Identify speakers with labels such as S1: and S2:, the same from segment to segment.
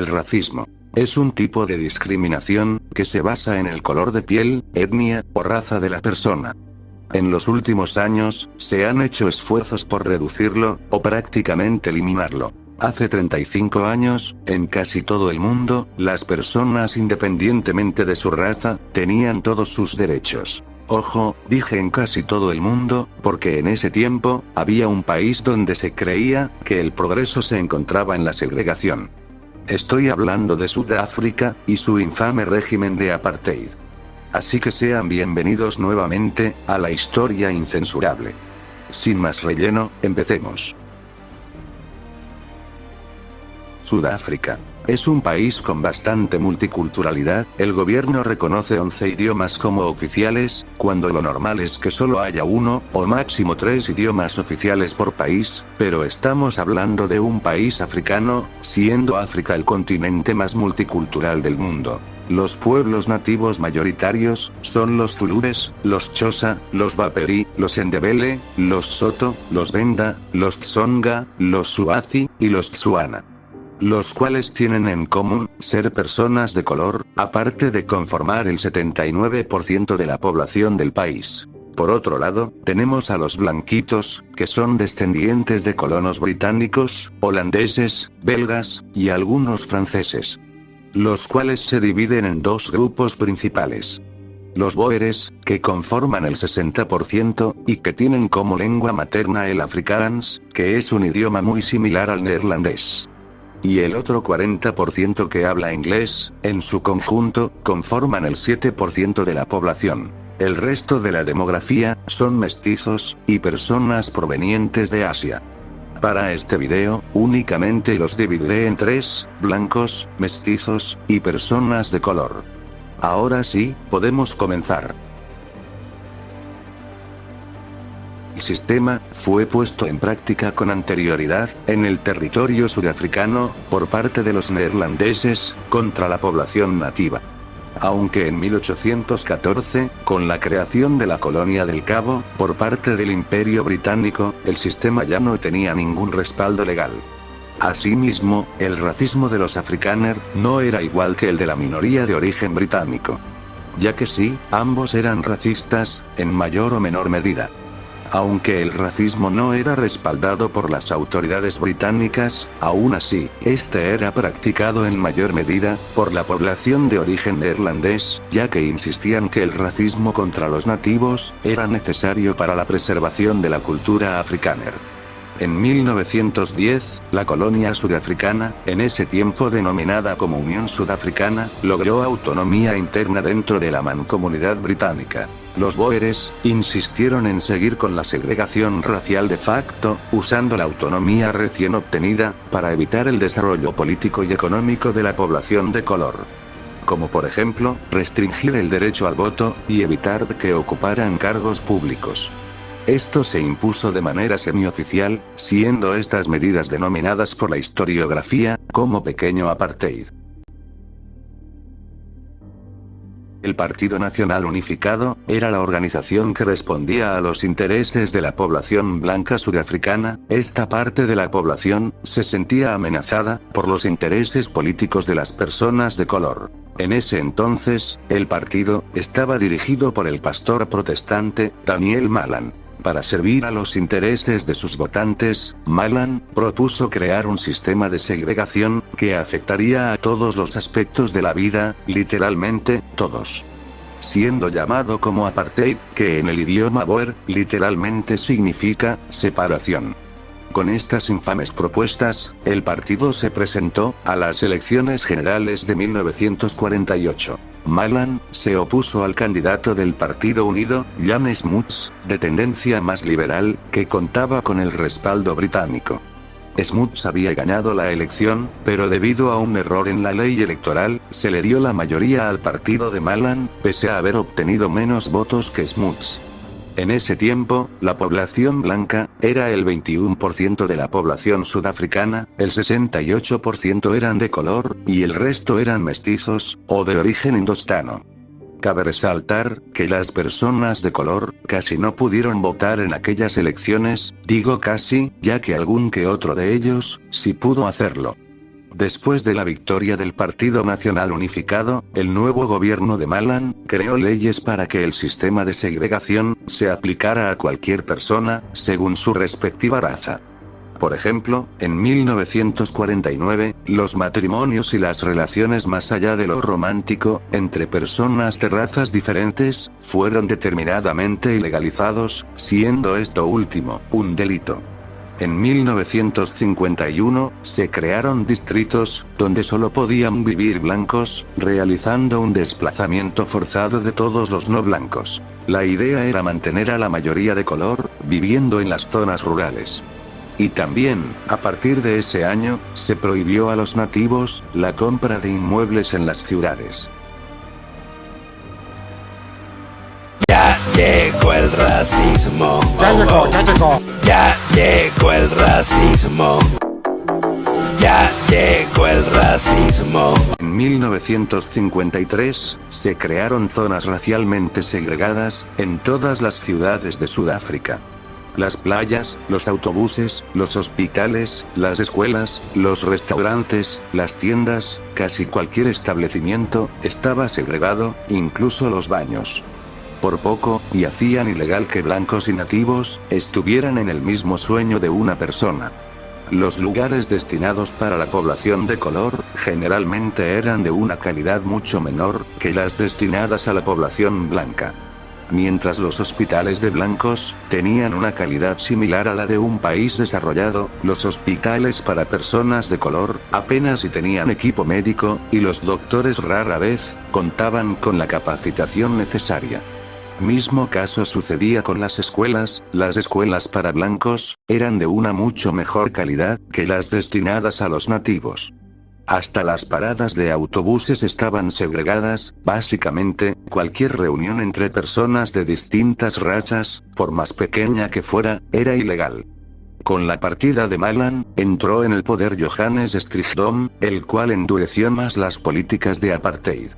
S1: El racismo es un tipo de discriminación que se basa en el color de piel, etnia o raza de la persona. En los últimos años, se han hecho esfuerzos por reducirlo, o prácticamente eliminarlo. Hace 35 años, en casi todo el mundo, las personas independientemente de su raza, tenían todos sus derechos. Ojo, dije en casi todo el mundo, porque en ese tiempo, había un país donde se creía que el progreso se encontraba en la segregación. Estoy hablando de Sudáfrica, y su infame régimen de apartheid. Así que sean bienvenidos nuevamente, a la historia incensurable. Sin más relleno, empecemos. Sudáfrica es un país con bastante multiculturalidad. El gobierno reconoce 11 idiomas como oficiales, cuando lo normal es que solo haya uno, o máximo 3 idiomas oficiales por país, pero estamos hablando de un país africano, siendo África el continente más multicultural del mundo. Los pueblos nativos mayoritarios son los zulúes, los xhosa, los baperi, los ndebele, los soto, los benda, los tsonga, los swazi y los tswana, los cuales tienen en común ser personas de color, aparte de conformar el 79% de la población del país. Por otro lado, tenemos a los blanquitos, que son descendientes de colonos británicos, holandeses, belgas, y algunos franceses, los cuales se dividen en dos grupos principales. Los boeres, que conforman el 60%, y que tienen como lengua materna el afrikaans, que es un idioma muy similar al neerlandés. Y el otro 40% que habla inglés, en su conjunto, conforman el 7% de la población. El resto de la demografía, son mestizos, y personas provenientes de Asia. Para este video, únicamente los dividiré en 3, blancos, mestizos, y personas de color. Ahora sí, podemos comenzar. El sistema fue puesto en práctica con anterioridad en el territorio sudafricano por parte de los neerlandeses contra la población nativa. Aunque en 1814, con la creación de la Colonia del Cabo por parte del Imperio Británico, el sistema ya no tenía ningún respaldo legal. Asimismo, el racismo de los afrikaner no era igual que el de la minoría de origen británico, ya que sí, ambos eran racistas, en mayor o menor medida. Aunque el racismo no era respaldado por las autoridades británicas, aún así, este era practicado en mayor medida por la población de origen neerlandés, ya que insistían que el racismo contra los nativos era necesario para la preservación de la cultura afrikaner. En 1910, la colonia sudafricana, en ese tiempo denominada como Unión Sudafricana, logró autonomía interna dentro de la mancomunidad británica. Los boeres insistieron en seguir con la segregación racial de facto, usando la autonomía recién obtenida, para evitar el desarrollo político y económico de la población de color. Como por ejemplo, restringir el derecho al voto, y evitar que ocuparan cargos públicos. Esto se impuso de manera semioficial, siendo estas medidas denominadas por la historiografía como pequeño apartheid. El Partido Nacional Unificado era la organización que respondía a los intereses de la población blanca sudafricana. Esta parte de la población se sentía amenazada por los intereses políticos de las personas de color. En ese entonces, el partido estaba dirigido por el pastor protestante Daniel Malan. Para servir a los intereses de sus votantes, Malan propuso crear un sistema de segregación que afectaría a todos los aspectos de la vida, literalmente, todos. Siendo llamado como apartheid, que en el idioma boer, literalmente significa separación. Con estas infames propuestas, el partido se presentó a las elecciones generales de 1948. Malan se opuso al candidato del Partido Unido, Jan Smuts, de tendencia más liberal, que contaba con el respaldo británico. Smuts había ganado la elección, pero debido a un error en la ley electoral, se le dio la mayoría al partido de Malan, pese a haber obtenido menos votos que Smuts. En ese tiempo, la población blanca era el 21% de la población sudafricana, el 68% eran de color, y el resto eran mestizos, o de origen indostano. Cabe resaltar que las personas de color casi no pudieron votar en aquellas elecciones, digo casi, ya que algún que otro de ellos sí pudo hacerlo. Después de la victoria del Partido Nacional Unificado, el nuevo gobierno de Malan creó leyes para que el sistema de segregación se aplicara a cualquier persona, según su respectiva raza. Por ejemplo, en 1949, los matrimonios y las relaciones más allá de lo romántico, entre personas de razas diferentes, fueron determinadamente ilegalizados, siendo esto último, un delito. En 1951, se crearon distritos, donde solo podían vivir blancos, realizando un desplazamiento forzado de todos los no blancos. La idea era mantener a la mayoría de color, viviendo en las zonas rurales. Y también, a partir de ese año, se prohibió a los nativos la compra de inmuebles en las ciudades.
S2: Ya llegó el racismo.
S3: Ya llegó, ya llegó.
S2: Ya llegó el racismo. Ya llegó el racismo.
S1: En 1953, se crearon zonas racialmente segregadas, en todas las ciudades de Sudáfrica. Las playas, los autobuses, los hospitales, las escuelas, los restaurantes, las tiendas, casi cualquier establecimiento, estaba segregado, incluso los baños. Por poco, y hacían ilegal que blancos y nativos estuvieran en el mismo sueño de una persona. Los lugares destinados para la población de color, generalmente eran de una calidad mucho menor que las destinadas a la población blanca. Mientras los hospitales de blancos tenían una calidad similar a la de un país desarrollado, los hospitales para personas de color apenas si tenían equipo médico, y los doctores rara vez contaban con la capacitación necesaria. Mismo caso sucedía con las escuelas para blancos eran de una mucho mejor calidad que las destinadas a los nativos. Hasta las paradas de autobuses estaban segregadas, básicamente, cualquier reunión entre personas de distintas razas, por más pequeña que fuera, era ilegal. Con la partida de Malan, entró en el poder Johannes Strijdom, el cual endureció más las políticas de apartheid.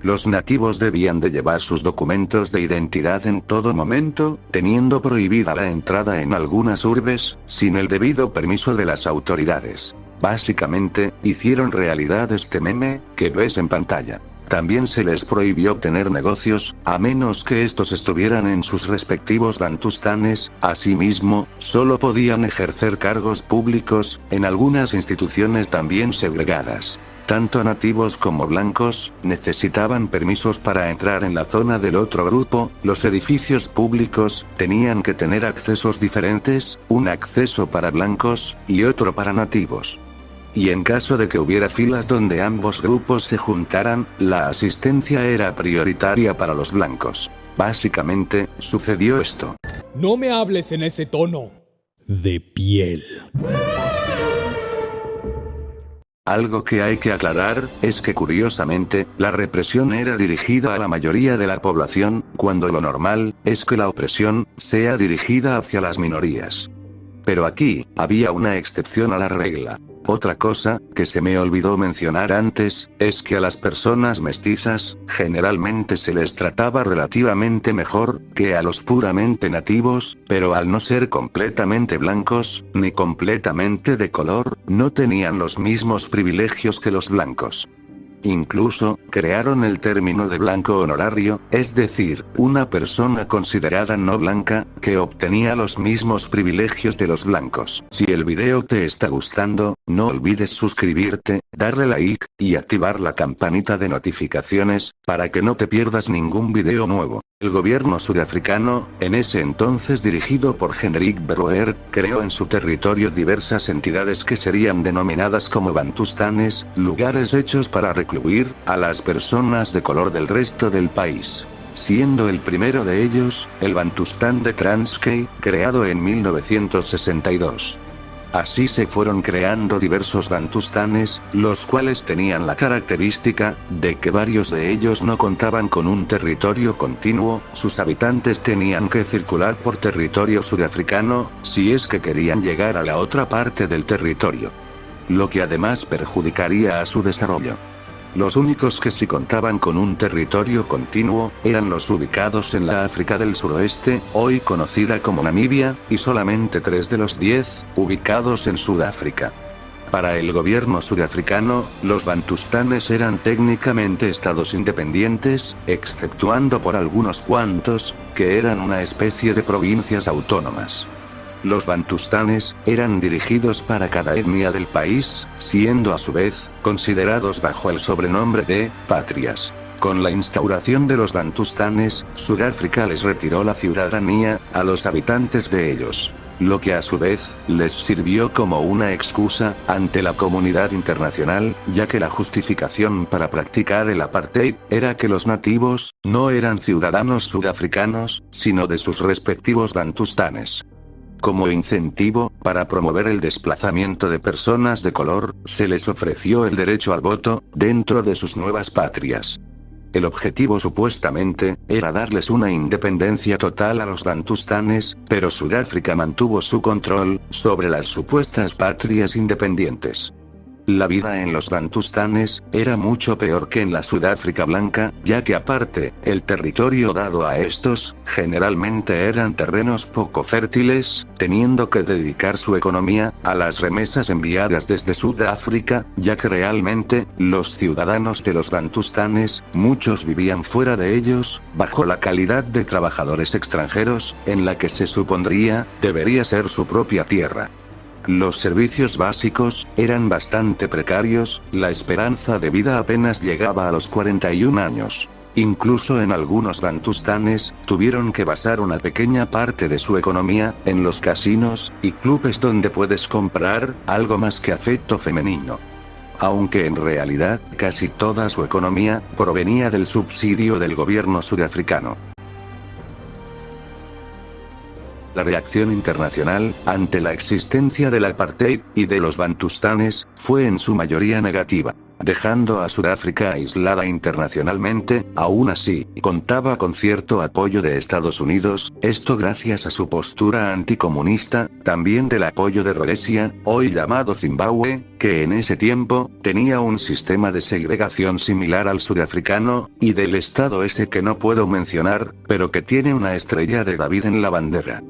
S1: Los nativos debían de llevar sus documentos de identidad en todo momento, teniendo prohibida la entrada en algunas urbes, sin el debido permiso de las autoridades. Básicamente, hicieron realidad este meme, que ves en pantalla. También se les prohibió tener negocios, a menos que estos estuvieran en sus respectivos bantustanes. Asimismo, solo podían ejercer cargos públicos, en algunas instituciones también segregadas. Tanto nativos como blancos, necesitaban permisos para entrar en la zona del otro grupo. Los edificios públicos tenían que tener accesos diferentes, un acceso para blancos, y otro para nativos. Y en caso de que hubiera filas donde ambos grupos se juntaran, la asistencia era prioritaria para los blancos. Básicamente, sucedió esto.
S4: No me hables en ese tono. De piel.
S1: Algo que hay que aclarar, es que curiosamente, la represión era dirigida a la mayoría de la población, cuando lo normal, es que la opresión, sea dirigida hacia las minorías. Pero aquí, había una excepción a la regla. Otra cosa, que se me olvidó mencionar antes, es que a las personas mestizas, generalmente se les trataba relativamente mejor, que a los puramente nativos, pero al no ser completamente blancos, ni completamente de color, no tenían los mismos privilegios que los blancos. Incluso, crearon el término de blanco honorario, es decir, una persona considerada no blanca, que obtenía los mismos privilegios de los blancos. Si el video te está gustando, no olvides suscribirte, darle like, y activar la campanita de notificaciones, para que no te pierdas ningún video nuevo. El gobierno sudafricano, en ese entonces dirigido por Hendrik Verwoerd, creó en su territorio diversas entidades que serían denominadas como bantustanes, lugares hechos para recluir a las personas de color del resto del país. Siendo el primero de ellos, el Bantustán de Transkei, creado en 1962. Así se fueron creando diversos bantustanes, los cuales tenían la característica de que varios de ellos no contaban con un territorio continuo. Sus habitantes tenían que circular por territorio sudafricano, si es que querían llegar a la otra parte del territorio. Lo que además perjudicaría a su desarrollo. Los únicos que sí contaban con un territorio continuo, eran los ubicados en la África del Suroeste, hoy conocida como Namibia, y solamente 3 de los 10, ubicados en Sudáfrica. Para el gobierno sudafricano, los bantustanes eran técnicamente estados independientes, exceptuando por algunos cuantos, que eran una especie de provincias autónomas. Los bantustanes eran dirigidos para cada etnia del país, siendo a su vez considerados bajo el sobrenombre de patrias. Con la instauración de los bantustanes, Sudáfrica les retiró la ciudadanía a los habitantes de ellos, lo que a su vez les sirvió como una excusa ante la comunidad internacional, ya que la justificación para practicar el apartheid era que los nativos no eran ciudadanos sudafricanos, sino de sus respectivos bantustanes. Como incentivo, para promover el desplazamiento de personas de color, se les ofreció el derecho al voto dentro de sus nuevas patrias. El objetivo supuestamente era darles una independencia total a los bantustanes, pero Sudáfrica mantuvo su control sobre las supuestas patrias independientes. La vida en los bantustanes era mucho peor que en la Sudáfrica blanca, ya que aparte, el territorio dado a estos, generalmente eran terrenos poco fértiles, teniendo que dedicar su economía a las remesas enviadas desde Sudáfrica, ya que realmente, los ciudadanos de los bantustanes, muchos vivían fuera de ellos, bajo la calidad de trabajadores extranjeros, en la que se supondría, debería ser su propia tierra. Los servicios básicos eran bastante precarios, la esperanza de vida apenas llegaba a los 41 años. Incluso en algunos bantustanes, tuvieron que basar una pequeña parte de su economía en los casinos y clubes donde puedes comprar algo más que afecto femenino. Aunque en realidad, casi toda su economía provenía del subsidio del gobierno sudafricano. La reacción internacional ante la existencia del apartheid y de los bantustanes fue en su mayoría negativa, dejando a Sudáfrica aislada internacionalmente. Aún así, contaba con cierto apoyo de Estados Unidos, esto gracias a su postura anticomunista, también del apoyo de Rhodesia, hoy llamado Zimbabue, que en ese tiempo tenía un sistema de segregación similar al sudafricano, y del estado ese que no puedo mencionar, pero que tiene una estrella de David en la bandera.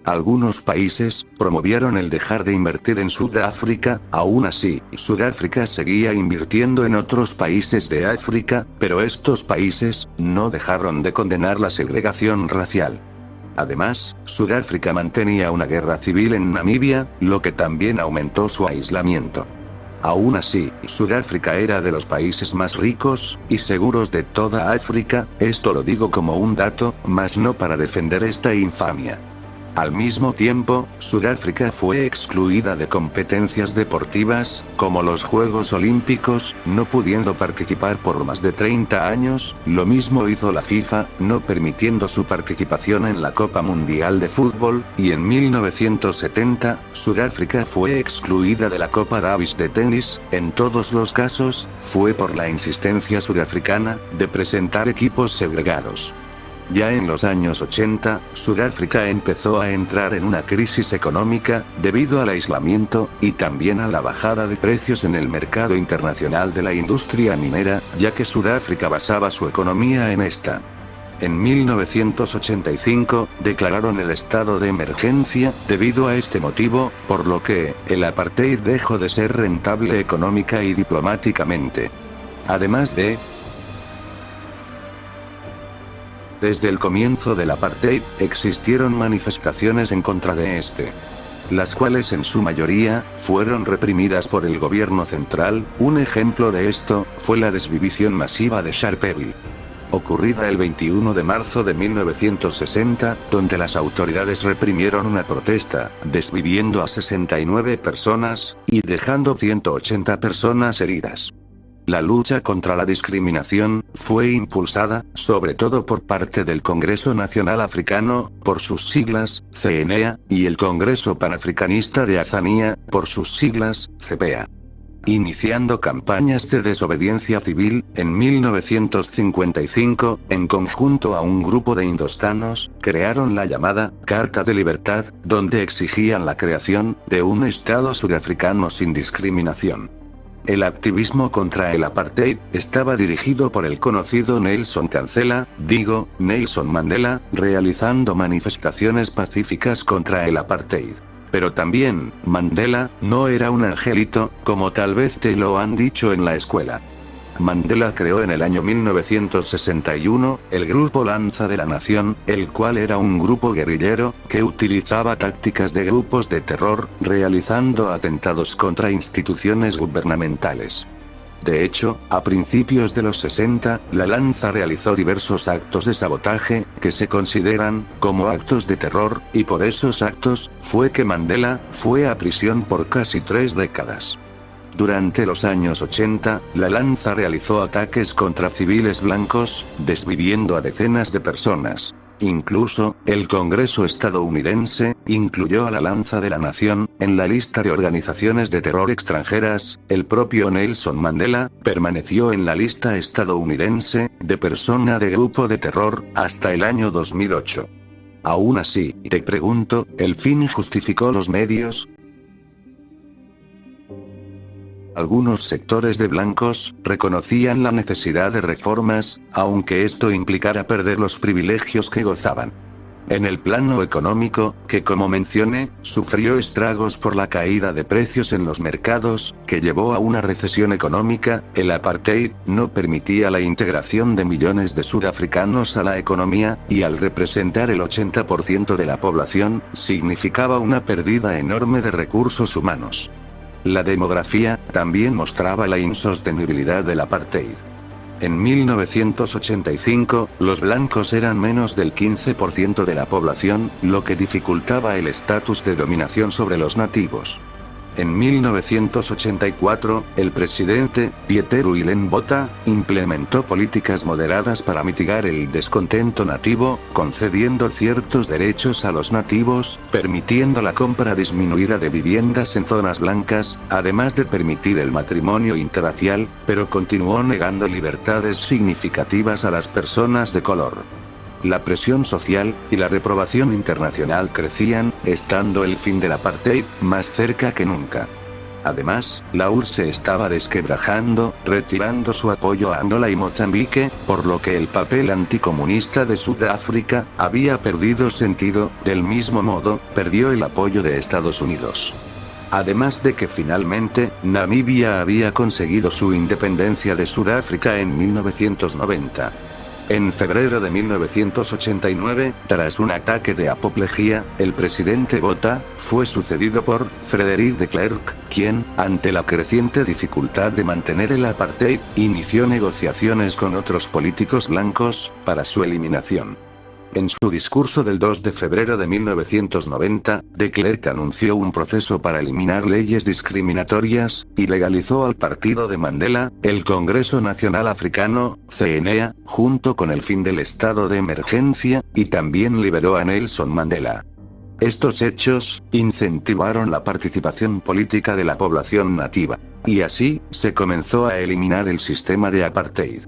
S1: Algunos países promovieron el dejar de invertir en Sudáfrica, aún así, Sudáfrica seguía invirtiendo en otros países de África, pero estos países no dejaron de condenar la segregación racial. Además, Sudáfrica mantenía una guerra civil en Namibia, lo que también aumentó su aislamiento. Aún así, Sudáfrica era de los países más ricos y seguros de toda África, esto lo digo como un dato, mas no para defender esta infamia. Al mismo tiempo, Sudáfrica fue excluida de competencias deportivas, como los Juegos Olímpicos, no pudiendo participar por más de 30 años, lo mismo hizo la FIFA, no permitiendo su participación en la Copa Mundial de Fútbol, y en 1970, Sudáfrica fue excluida de la Copa Davis de tenis. En todos los casos, fue por la insistencia sudafricana de presentar equipos segregados. Ya en los años 80, Sudáfrica empezó a entrar en una crisis económica, debido al aislamiento, y también a la bajada de precios en el mercado internacional de la industria minera, ya que Sudáfrica basaba su economía en esta. En 1985, declararon el estado de emergencia, debido a este motivo, por lo que, el apartheid dejó de ser rentable económica y diplomáticamente. Además de, desde el comienzo del apartheid, existieron manifestaciones en contra de este, las cuales en su mayoría, fueron reprimidas por el gobierno central. Un ejemplo de esto, fue la desvivición masiva de Sharpeville, ocurrida el 21 de marzo de 1960, donde las autoridades reprimieron una protesta, desviviendo a 69 personas, y dejando 180 personas heridas. La lucha contra la discriminación fue impulsada, sobre todo por parte del Congreso Nacional Africano, por sus siglas, CNA, y el Congreso Panafricanista de Azania, por sus siglas, CPA. Iniciando campañas de desobediencia civil, en 1955, en conjunto a un grupo de indostanos, crearon la llamada Carta de Libertad, donde exigían la creación de un Estado sudafricano sin discriminación. El activismo contra el apartheid estaba dirigido por el conocido Nelson Mandela, realizando manifestaciones pacíficas contra el apartheid. Pero también, Mandela, no era un angelito, como tal vez te lo han dicho en la escuela. Mandela creó en el año 1961, el Grupo Lanza de la Nación, el cual era un grupo guerrillero, que utilizaba tácticas de grupos de terror, realizando atentados contra instituciones gubernamentales. De hecho, a principios de los 60, la Lanza realizó diversos actos de sabotaje, que se consideran como actos de terror, y por esos actos, fue que Mandela fue a prisión por casi 3 décadas. Durante los años 80, la Lanza realizó ataques contra civiles blancos, desviviendo a decenas de personas. Incluso, el Congreso estadounidense incluyó a la Lanza de la Nación en la lista de organizaciones de terror extranjeras. El propio Nelson Mandela permaneció en la lista estadounidense de persona de grupo de terror hasta el año 2008. Aún así, te pregunto, ¿el fin justificó los medios? Algunos sectores de blancos reconocían la necesidad de reformas, aunque esto implicara perder los privilegios que gozaban. En el plano económico, que como mencioné, sufrió estragos por la caída de precios en los mercados, que llevó a una recesión económica, el apartheid no permitía la integración de millones de sudafricanos a la economía, y al representar el 80% de la población, significaba una pérdida enorme de recursos humanos. La demografía también mostraba la insostenibilidad del apartheid. En 1985, los blancos eran menos del 15% de la población, lo que dificultaba el estatus de dominación sobre los nativos. En 1984, el presidente, Pieter Willem Botha, implementó políticas moderadas para mitigar el descontento nativo, concediendo ciertos derechos a los nativos, permitiendo la compra disminuida de viviendas en zonas blancas, además de permitir el matrimonio interracial, pero continuó negando libertades significativas a las personas de color. La presión social y la reprobación internacional crecían, estando el fin del apartheid más cerca que nunca. Además, la URSS se estaba desquebrajando, retirando su apoyo a Angola y Mozambique, por lo que el papel anticomunista de Sudáfrica había perdido sentido. Del mismo modo, perdió el apoyo de Estados Unidos. Además de que finalmente, Namibia había conseguido su independencia de Sudáfrica en 1990. En febrero de 1989, tras un ataque de apoplejía, el presidente Botha fue sucedido por Frederick de Klerk, quien, ante la creciente dificultad de mantener el apartheid, inició negociaciones con otros políticos blancos para su eliminación. En su discurso del 2 de febrero de 1990, de Klerk anunció un proceso para eliminar leyes discriminatorias, y legalizó al partido de Mandela, el Congreso Nacional Africano, CNA, junto con el fin del estado de emergencia, y también liberó a Nelson Mandela. Estos hechos incentivaron la participación política de la población nativa. Y así, se comenzó a eliminar el sistema de apartheid.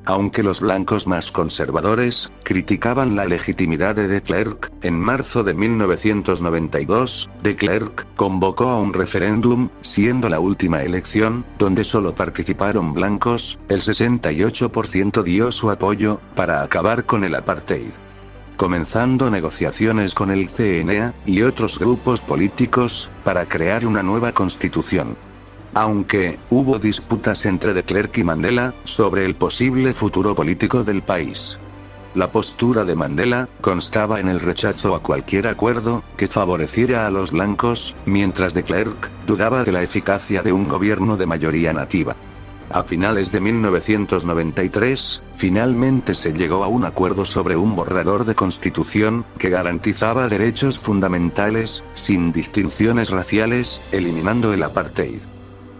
S1: Aunque los blancos más conservadores criticaban la legitimidad de de Klerk, en marzo de 1992, de Klerk convocó a un referéndum, siendo la última elección, donde solo participaron blancos. El 68% dio su apoyo para acabar con el apartheid, comenzando negociaciones con el CNA y otros grupos políticos para crear una nueva constitución. Aunque hubo disputas entre de Klerk y Mandela sobre el posible futuro político del país. La postura de Mandela constaba en el rechazo a cualquier acuerdo que favoreciera a los blancos, mientras de Klerk dudaba de la eficacia de un gobierno de mayoría nativa. A finales de 1993, finalmente se llegó a un acuerdo sobre un borrador de constitución que garantizaba derechos fundamentales, sin distinciones raciales, eliminando el apartheid.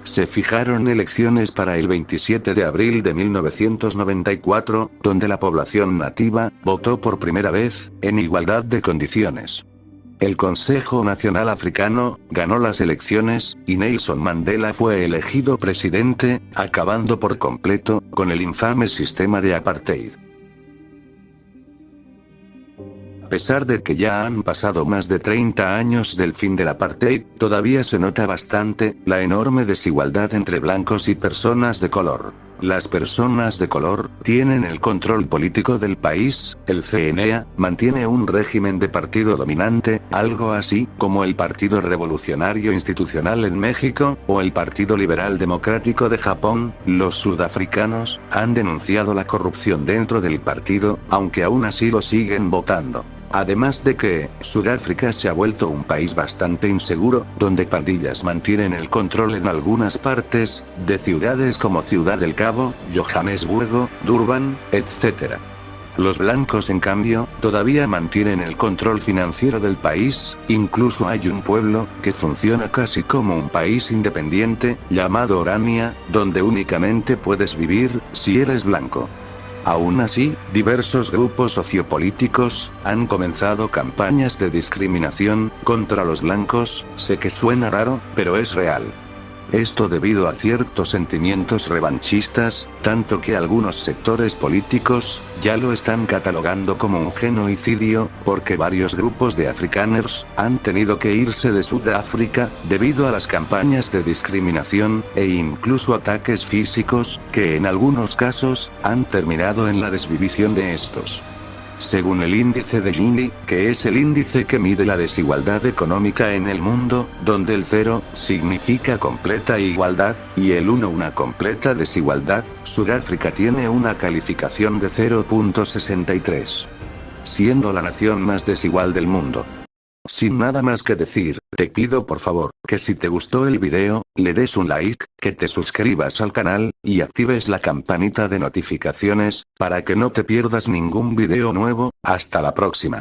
S1: Se fijaron elecciones para el 27 de abril de 1994, donde la población nativa votó por primera vez, en igualdad de condiciones. El Consejo Nacional Africano ganó las elecciones, y Nelson Mandela fue elegido presidente, acabando por completo con el infame sistema de apartheid. A pesar de que ya han pasado más de 30 años del fin del apartheid, todavía se nota bastante la enorme desigualdad entre blancos y personas de color. Las personas de color tienen el control político del país. El CNA mantiene un régimen de partido dominante, algo así como el Partido Revolucionario Institucional en México, o el Partido Liberal Democrático de Japón. Los sudafricanos han denunciado la corrupción dentro del partido, aunque aún así lo siguen votando. Además de que, Sudáfrica se ha vuelto un país bastante inseguro, donde pandillas mantienen el control en algunas partes, de ciudades como Ciudad del Cabo, Johannesburgo, Durban, etc. Los blancos en cambio, todavía mantienen el control financiero del país. Incluso hay un pueblo, que funciona casi como un país independiente, llamado Orania, donde únicamente puedes vivir, si eres blanco. Aún así, diversos grupos sociopolíticos han comenzado campañas de discriminación contra los blancos. Sé que suena raro, pero es real. Esto debido a ciertos sentimientos revanchistas, tanto que algunos sectores políticos ya lo están catalogando como un genocidio, porque varios grupos de afrikaners han tenido que irse de Sudáfrica debido a las campañas de discriminación e incluso ataques físicos, que en algunos casos han terminado en la desvivición de estos. Según el índice de Gini, que es el índice que mide la desigualdad económica en el mundo, donde el 0 significa completa igualdad, y el 1 una completa desigualdad, Sudáfrica tiene una calificación de 0.63. Siendo la nación más desigual del mundo. Sin nada más que decir, te pido por favor, que si te gustó el video, le des un like, que te suscribas al canal, y actives la campanita de notificaciones, para que no te pierdas ningún video nuevo. Hasta la próxima.